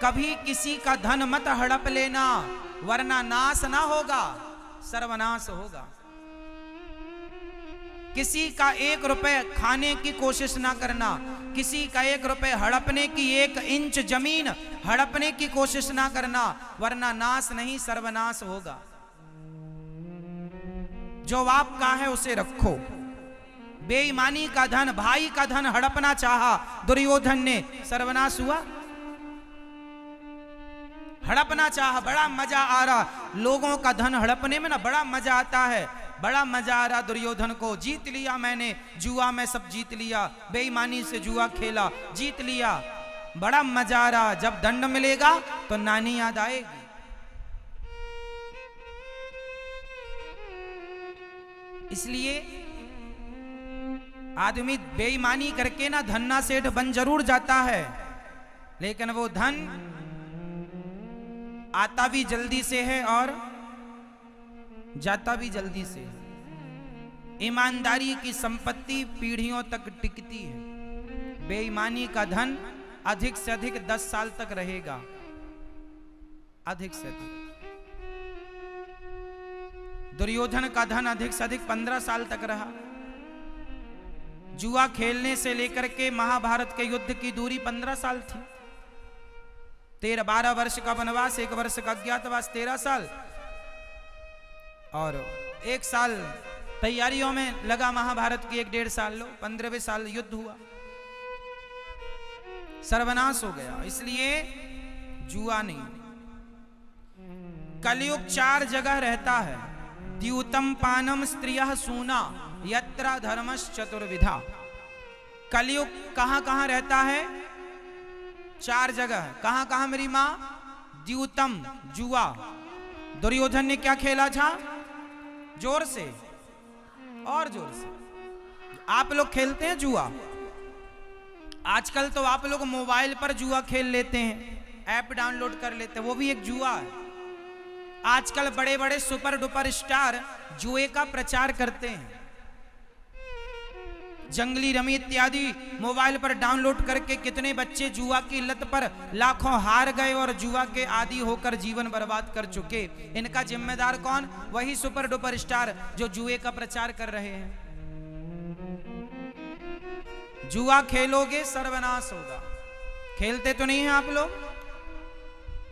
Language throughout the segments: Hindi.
कभी किसी का धन मत हड़प लेना, वरना नाश ना होगा, सर्वनाश होगा। किसी का 1 रुपए खाने की कोशिश ना करना, किसी का 1 रुपए हड़पने की, 1 इंच जमीन हड़पने की कोशिश ना करना, वरना नाश नहीं सर्वनाश होगा। जो आपका है उसे रखो। बेईमानी का धन, भाई का धन हड़पना चाहा दुर्योधन ने, सर्वनाश हुआ। हड़पना चाहा, बड़ा मजा आ रहा, लोगों का धन हड़पने में ना बड़ा मजा आता है, बड़ा मजा आ रहा दुर्योधन को। जीत लिया मैंने, जुआ में सब जीत लिया, बेईमानी से जुआ खेला, जीत लिया, बड़ा मजा आ रहा। जब दंड मिलेगा तो नानी याद आएगी। इसलिए आदमी बेईमानी करके ना धन्ना सेठ बन जरूर जाता है, लेकिन वो धन आता भी जल्दी से है और जाता भी जल्दी से। ईमानदारी की संपत्ति पीढ़ियों तक टिकती है, बेईमानी का धन अधिक से अधिक 10 साल तक रहेगा, अधिक से अधिक। दुर्योधन का धन अधिक से अधिक 15 साल तक रहा। जुआ खेलने से लेकर के महाभारत के युद्ध की दूरी 15 साल थी। 12 वर्ष का वनवास, 1 वर्ष का अज्ञातवास, 13 साल, और 1 साल तैयारियों में लगा महाभारत की, 1-1.5 साल लो, 15वें साल युद्ध हुआ, सर्वनाश हो गया। इसलिए जुआ नहीं। कलयुग 4 जगह रहता है, द्यूतम पानम स्त्रियः सूना यत्र धर्मश्च चतुर्विधा। कलयुग कहां कहां रहता है? 4 जगह। कहां कहां मेरी मां? द्यूतम, जुआ। दुर्योधन ने क्या खेला था? जोर से और जोर से। आप लोग खेलते हैं जुआ? आजकल तो आप लोग मोबाइल पर जुआ खेल लेते हैं, ऐप डाउनलोड कर लेते हैं, वो भी एक जुआ है। आजकल बड़े बड़े सुपर डुपर स्टार जुए का प्रचार करते हैं। जंगली रमी इत्यादि मोबाइल पर डाउनलोड करके कितने बच्चे जुआ की लत पर लाखों हार गए और जुआ के आदी होकर जीवन बर्बाद कर चुके। इनका जिम्मेदार कौन? वही सुपर डुपर स्टार जो जुए का प्रचार कर रहे हैं। जुआ खेलोगे सर्वनाश होगा। खेलते तो नहीं हैं आप लोग?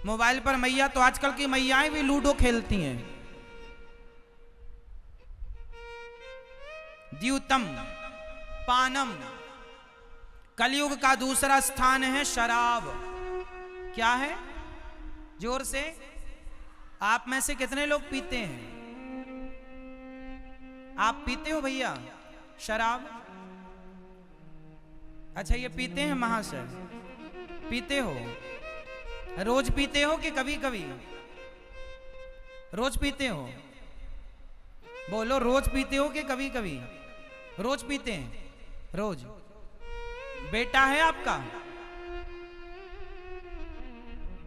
मोबाइल पर मैया, तो आजकल की मैयाएं भी लूडो खेलती हैं। द्यूतम पानम। कलयुग का दूसरा स्थान है शराब। क्या है? जोर से। आप में से कितने लोग पीते हैं? आप पीते हो भैया शराब? अच्छा, ये पीते हैं महाशय? पीते हो? रोज पीते हो कि कभी कभी? रोज पीते हो? बोलो, रोज पीते हो कि कभी कभी? रोज पीते हैं, रोज। बेटा है आपका?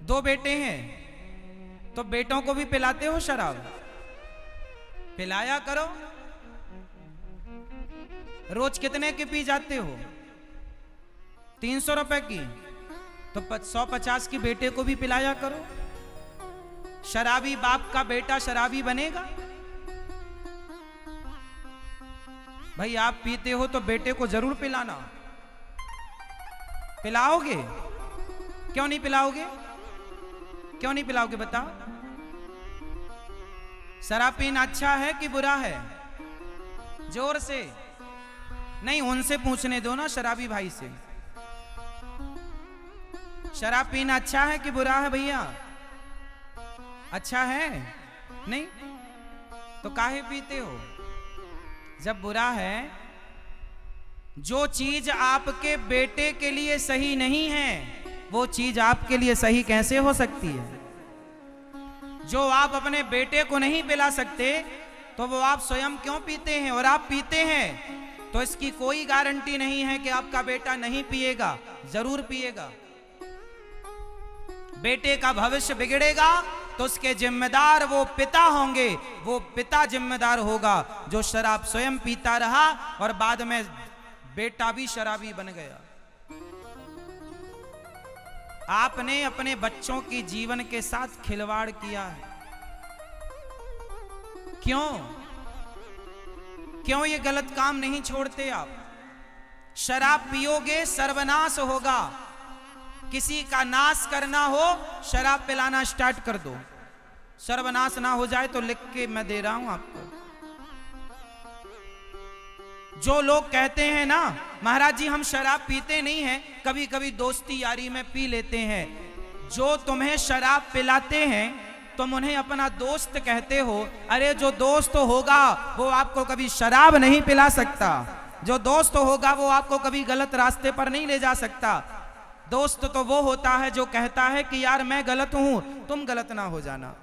2 बेटे हैं, तो बेटों को भी पिलाते हो शराब? पिलाया करो। रोज कितने की पी जाते हो? 300 रुपए की, तो 150 की बेटे को भी पिलाया करो। शराबी बाप का बेटा शराबी बनेगा? भाई आप पीते हो तो बेटे को जरूर पिलाना। पिलाओगे? क्यों नहीं पिलाओगे? क्यों नहीं पिलाओगे बताओ? शराब पीना अच्छा है कि बुरा है? जोर से। नहीं, उनसे पूछने दो ना, शराबी भाई से। शराब पीना अच्छा है कि बुरा है भैया? अच्छा है? नहीं तो काहे पीते हो? जब बुरा है, जो चीज आपके बेटे के लिए सही नहीं है वो चीज आपके लिए सही कैसे हो सकती है? जो आप अपने बेटे को नहीं पिला सकते तो वो आप स्वयं क्यों पीते हैं? और आप पीते हैं तो इसकी कोई गारंटी नहीं है कि आपका बेटा नहीं पिएगा, जरूर पिएगा। बेटे का भविष्य बिगड़ेगा तो उसके जिम्मेदार वो पिता होंगे। वो पिता जिम्मेदार होगा जो शराब स्वयं पीता रहा और बाद में बेटा भी शराबी बन गया। आपने अपने बच्चों के जीवन के साथ खिलवाड़ किया है। क्यों ये गलत काम नहीं छोड़ते आप? शराब पियोगे सर्वनाश होगा। किसी का नाश करना हो शराब पिलाना स्टार्ट कर दो, सर्वनाश ना हो जाए तो लिख के मैं दे रहा हूं आपको। जो लोग कहते हैं ना महाराज जी हम शराब पीते नहीं हैं, कभी कभी दोस्ती यारी में पी लेते हैं, जो तुम्हें शराब पिलाते हैं तुम उन्हें अपना दोस्त कहते हो। अरे जो दोस्त होगा वो आपको कभी शराब नहीं पिला सकता, जो दोस्त होगा वो आपको कभी गलत रास्ते पर नहीं ले जा सकता। दोस्त तो वो होता है जो कहता है कि यार मैं गलत हूं तुम गलत ना हो जाना,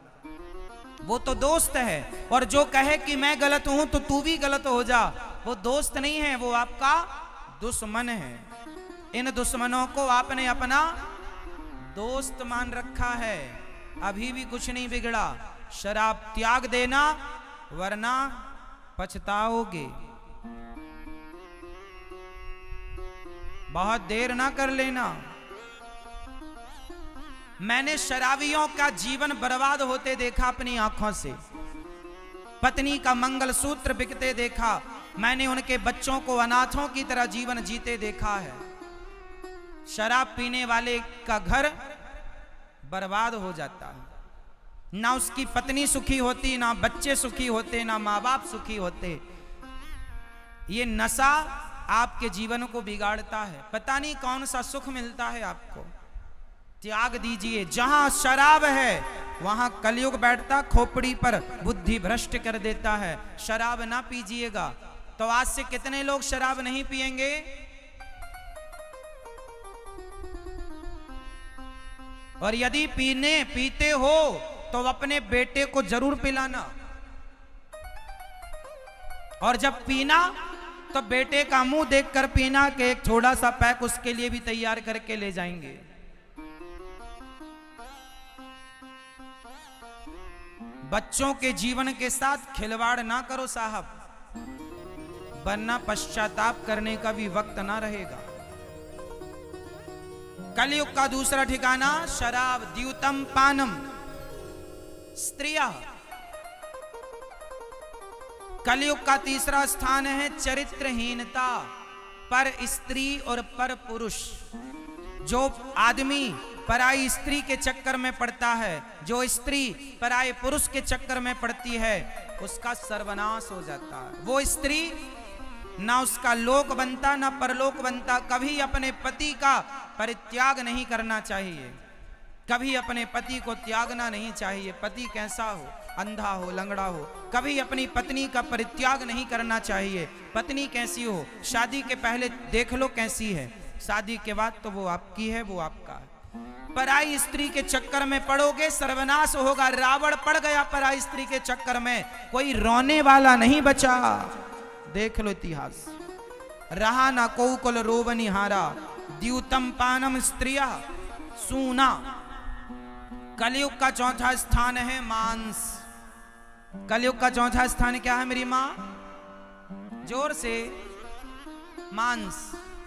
वो तो दोस्त है। और जो कहे कि मैं गलत हूं तो तू भी गलत हो जा, वो दोस्त नहीं है, वो आपका दुश्मन है। इन दुश्मनों को आपने अपना दोस्त मान रखा है। अभी भी कुछ नहीं बिगड़ा, शराब त्याग देना वरना पछताओगे। बहुत देर ना कर लेना। मैंने शराबियों का जीवन बर्बाद होते देखा अपनी आंखों से, पत्नी का मंगलसूत्र बिकते देखा, मैंने उनके बच्चों को अनाथों की तरह जीवन जीते देखा है। शराब पीने वाले का घर बर्बाद हो जाता है, ना उसकी पत्नी सुखी होती, ना बच्चे सुखी होते, ना माँ बाप सुखी होते। ये नशा आपके जीवन को बिगाड़ता है। पता नहीं कौन सा सुख मिलता है आपको, त्याग दीजिए। जहां शराब है वहां कलयुग बैठता खोपड़ी पर बुद्धि भ्रष्ट कर देता है। शराब ना पीजिएगा। तो आज से कितने लोग शराब नहीं पिएंगे? और यदि पीते हो तो अपने बेटे को जरूर पिलाना, और जब पीना तो बेटे का मुंह देखकर पीना कि एक थोड़ा सा पैक उसके लिए भी तैयार करके ले जाएंगे। बच्चों के जीवन के साथ खिलवाड़ ना करो साहब, वरना पश्चाताप करने का भी वक्त ना रहेगा। कलयुग का दूसरा ठिकाना शराब, द्यूतम पानम, स्त्रियां। कलयुग का तीसरा स्थान है चरित्रहीनता, पर स्त्री और पर पुरुष। जो आदमी पराई स्त्री के चक्कर में पड़ता है, जो स्त्री पराये पुरुष के चक्कर में पड़ती है, उसका सर्वनाश हो जाता है। वो स्त्री ना उसका लोक बनता ना परलोक बनता। कभी अपने पति का परित्याग नहीं करना चाहिए, कभी अपने पति को त्यागना नहीं चाहिए। पति कैसा हो, अंधा हो, लंगड़ा हो, कभी अपनी पत्नी का परित्याग नहीं करना चाहिए। पत्नी कैसी हो शादी के पहले देख लो कैसी है, शादी के बाद तो वो आपकी है, वो आपका है। पराई स्त्री के चक्कर में पड़ोगे सर्वनाश होगा। रावण पड़ गया पराई स्त्री के चक्कर में, कोई रोने वाला नहीं बचा। देख लो इतिहास, रहा ना को कुल रोवनिहारा, द्यूतम पानम स्त्रिया सूना। कलयुग का चौथा स्थान है मांस। कलयुग का चौथा स्थान क्या है मेरी मां? जोर से। मांस,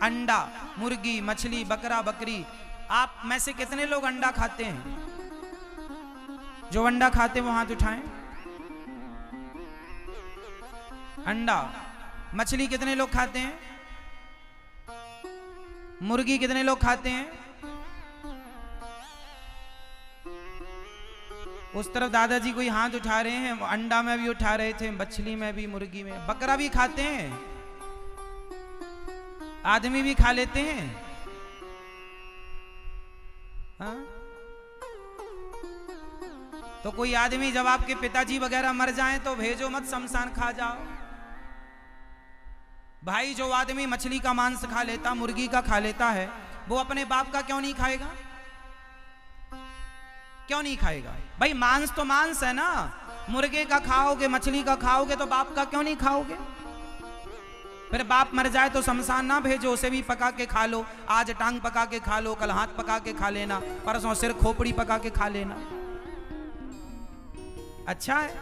अंडा, मुर्गी, मछली, बकरा, बकरी। आप में से कितने लोग अंडा खाते हैं? जो अंडा खाते हैं वो हाथ उठाएं। अंडा, मछली कितने लोग खाते हैं? मुर्गी कितने लोग खाते हैं? उस तरफ दादाजी कोई हाथ उठा रहे हैं, अंडा में भी उठा रहे थे, मछली में भी, मुर्गी में। बकरा भी खाते हैं, आदमी भी खा लेते हैं। हाँ? तो कोई आदमी जब आपके पिताजी वगैरह मर जाएं तो भेजो मत, शमशान खा जाओ। भाई जो आदमी मछली का मांस खा लेता, मुर्गी का खा लेता है, वो अपने बाप का क्यों नहीं खाएगा? क्यों नहीं खाएगा? भाई मांस तो मांस है ना, मुर्गे का खाओगे, मछली का खाओगे तो बाप का क्यों नहीं खाओगे? फिर बाप मर जाए तो शमशान ना भेजो, उसे भी पका के खा लो। आज टांग पका के खा लो, कल हाथ पका के खा लेना, परसों सिर खोपड़ी पका के खा लेना। अच्छा है,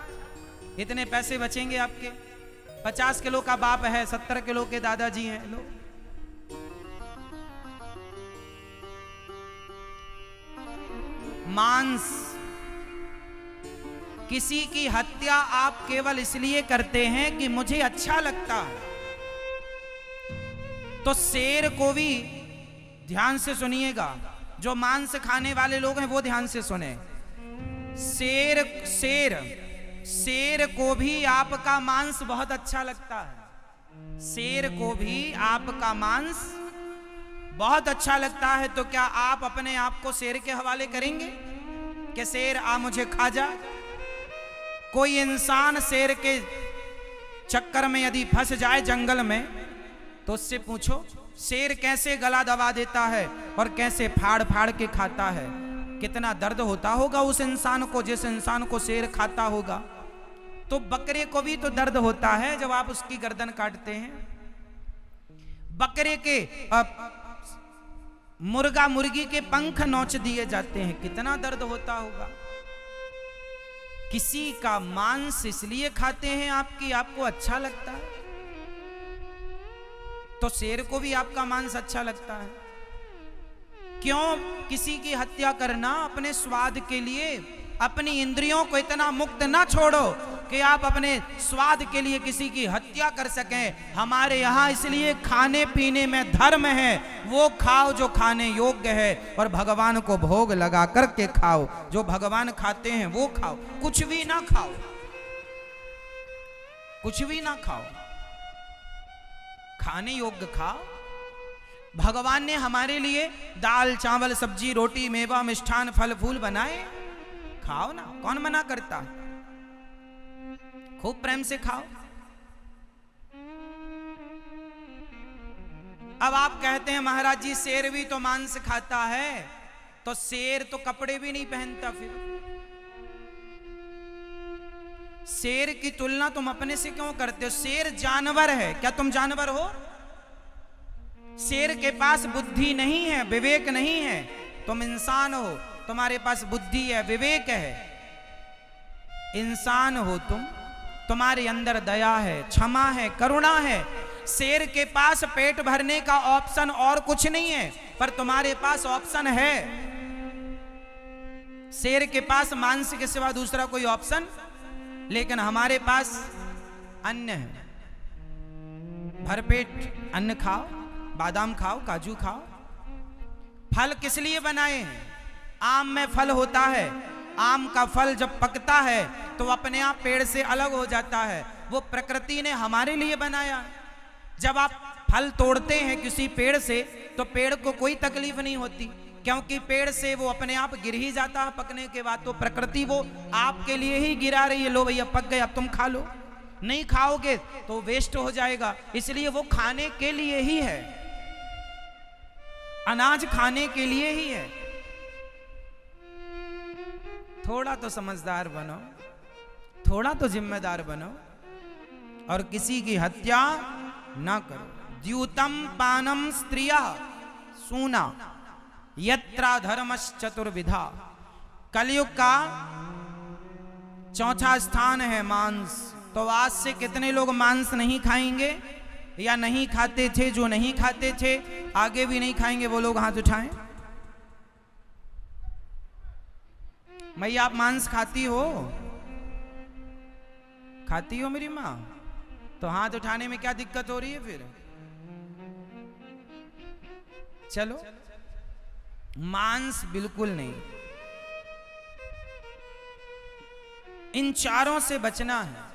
इतने पैसे बचेंगे आपके। 50 किलो का बाप है, 70 किलो के दादाजी हैं। लो मांस, किसी की हत्या आप केवल इसलिए करते हैं कि मुझे अच्छा लगता है। तो शेर को भी, ध्यान से सुनिएगा, जो मांस खाने वाले लोग हैं वो ध्यान से सुने। शेर शेर शेर को भी आपका मांस बहुत अच्छा लगता है। शेर को भी आपका मांस बहुत अच्छा लगता है। तो क्या आप अपने आप को शेर के हवाले करेंगे कि शेर आ मुझे खा जा? कोई इंसान शेर के चक्कर में यदि फंस जाए जंगल में, तो उससे पूछो शेर कैसे गला दबा देता है और कैसे फाड़ फाड़ के खाता है। कितना दर्द होता होगा उस इंसान को, जिस इंसान को शेर खाता होगा। तो बकरे को भी तो दर्द होता है जब आप उसकी गर्दन काटते हैं। बकरे के मुर्गा मुर्गी के पंख नोच दिए जाते हैं, कितना दर्द होता होगा। किसी का मांस इसलिए खाते हैं आपकी, आपको अच्छा लगता है। तो शेर को भी आपका मांस अच्छा लगता है। क्यों किसी की हत्या करना अपने स्वाद के लिए? अपनी इंद्रियों को इतना मुक्त ना छोड़ो कि आप अपने स्वाद के लिए किसी की हत्या कर सकें। हमारे यहाँ इसलिए खाने पीने में धर्म है, वो खाओ जो खाने योग्य है और भगवान को भोग लगा करके खाओ। जो भगवान खाते हैं वो खाओ, कुछ भी ना खाओ, कुछ भी ना खाओ, खाने योग्य खाओ। भगवान ने हमारे लिए दाल चावल सब्जी रोटी मेवा मिष्ठान फल फूल बनाए, खाओ ना, कौन मना करता? खूब प्रेम से खाओ। अब आप कहते हैं महाराज जी शेर भी तो मांस खाता है, तो शेर तो कपड़े भी नहीं पहनता। फिर शेर की तुलना तुम अपने से क्यों करते हो? शेर जानवर है, क्या तुम जानवर हो? शेर के पास बुद्धि नहीं है, विवेक नहीं है। तुम इंसान हो, तुम्हारे पास बुद्धि है, विवेक है। इंसान हो तुम, तुम्हारे अंदर दया है, क्षमा है, करुणा है। शेर के पास पेट भरने का ऑप्शन और कुछ नहीं है, पर तुम्हारे पास ऑप्शन है। शेर के पास मांस के सिवा दूसरा कोई ऑप्शन, लेकिन हमारे पास अन्न है। भरपेट अन्न खाओ, बादाम खाओ, काजू खाओ। फल किस लिए बनाए हैं? आम में फल होता है, आम का फल जब पकता है तो अपने आप पेड़ से अलग हो जाता है। वो प्रकृति ने हमारे लिए बनाया। जब आप फल तोड़ते हैं किसी पेड़ से तो पेड़ को कोई तकलीफ नहीं होती, क्योंकि पेड़ से वो अपने आप गिर ही जाता है पकने के बाद। तो प्रकृति वो आपके लिए ही गिरा रही है, लो भैया पक गए, अब तुम खा लो। नहीं खाओगे तो वेस्ट हो जाएगा, इसलिए वो खाने के लिए ही है। अनाज खाने के लिए ही है। थोड़ा तो समझदार बनो, थोड़ा तो जिम्मेदार बनो और किसी की हत्या ना करो। द्यूतम पानम स्त्रिया सूना यत्रा धर्मश्चतुर्विधा। कलयुग का चौथा स्थान है मांस। तो आज से कितने लोग मांस नहीं खाएंगे या नहीं खाते थे? जो नहीं खाते थे आगे भी नहीं खाएंगे, वो लोग हाथ उठाएं। मैया आप मांस खाती हो? खाती हो मेरी माँ? तो हाथ उठाने में क्या दिक्कत हो रही है फिर? चलो, मांस बिल्कुल नहीं। इन चारों से बचना है।